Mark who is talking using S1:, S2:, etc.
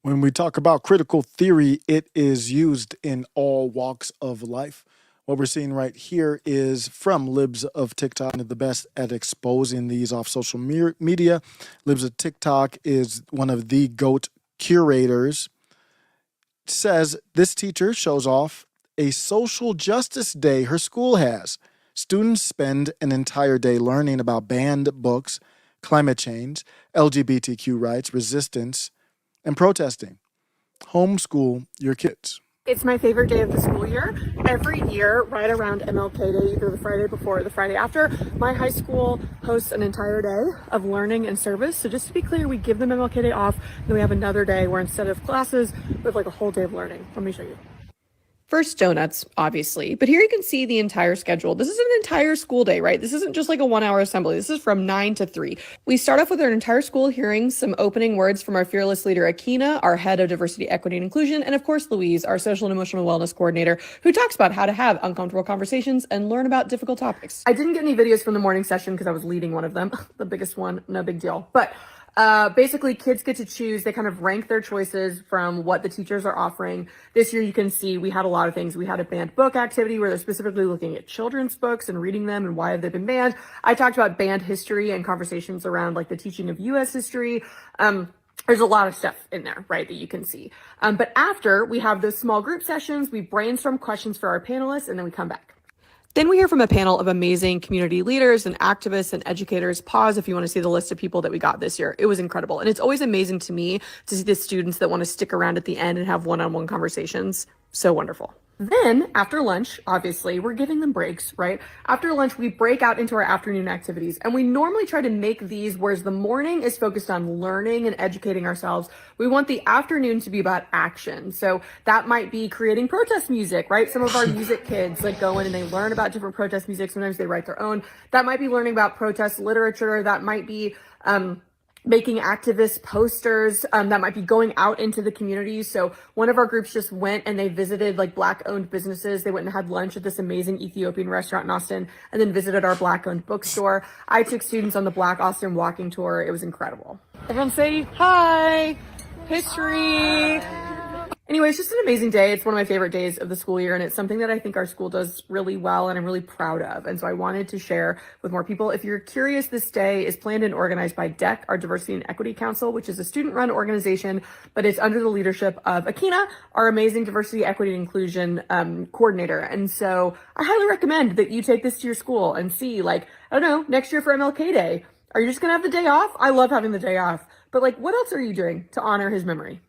S1: When we talk about critical theory, it is used in all walks of life. What we're seeing right here is from Libs of TikTok, the best at exposing these off social media. Libs of TikTok is one of the GOAT curators. Says this teacher shows off a social justice day her school has. Students spend an entire day learning about banned books, climate change, LGBTQ rights, resistance, and protesting. Homeschool your kids.
S2: It's my favorite day of the school year. Every year, right around MLK Day, either the Friday before or the Friday after, my high school hosts an entire day of learning and service. So just to be clear, we give them MLK Day off, and then we have another day where instead of classes, we have like a whole day of learning. Let me show you.
S3: First, donuts, obviously, but here you can see the entire schedule. This is an entire school day, right? This isn't just like a 1 hour assembly. This is from 9 to 3. We start off with our entire school hearing some opening words from our fearless leader, Akina, our head of diversity, equity, and inclusion, and of course, Louise, our social and emotional wellness coordinator, who talks about how to have uncomfortable conversations and learn about difficult topics.
S2: I didn't get any videos from the morning session because I was leading one of them, the biggest one, no big deal. But basically, kids get to choose. They kind of rank their choices from what the teachers are offering. This year, you can see we had a lot of things. We had a banned book activity where they're specifically looking at children's books and reading them and why have they been banned. I talked about banned history and conversations around like the teaching of U.S. history. There's a lot of stuff in there, right, that you can see. But after we have those small group sessions, we brainstorm questions for our panelists, and then we come back.
S3: Then we hear from a panel of amazing community leaders and activists and educators. Pause if you want to see the list of people that we got this year. It was incredible. And it's always amazing to me to see the students that want to stick around at the end and have one-on-one conversations. So wonderful.
S2: Then after lunch, obviously, we're giving them breaks, right? After lunch, we break out into our afternoon activities, and we normally try to make these, whereas the morning is focused on learning and educating ourselves, we want the afternoon to be about action. So that might be creating protest music, right? Some of our music kids like go in and they learn about different protest music. Sometimes they write their own. That might be learning about protest literature. That might be making activist posters, that might be going out into the community. So one of our groups just went and they visited like Black owned businesses. They went and had lunch at this amazing Ethiopian restaurant in Austin and then visited our Black owned bookstore. I took students on the Black Austin walking tour. It was incredible. Everyone say hi, history. Anyway, it's just an amazing day. It's one of my favorite days of the school year, and it's something that I think our school does really well and I'm really proud of. And so I wanted to share with more people. If you're curious, this day is planned and organized by DEC, our Diversity and Equity Council, which is a student-run organization, but it's under the leadership of Akina, our amazing diversity, equity, and inclusion coordinator. And so I highly recommend that you take this to your school and see, like, I don't know, next year for MLK Day, are you just gonna have the day off? I love having the day off, but like, what else are you doing to honor his memory?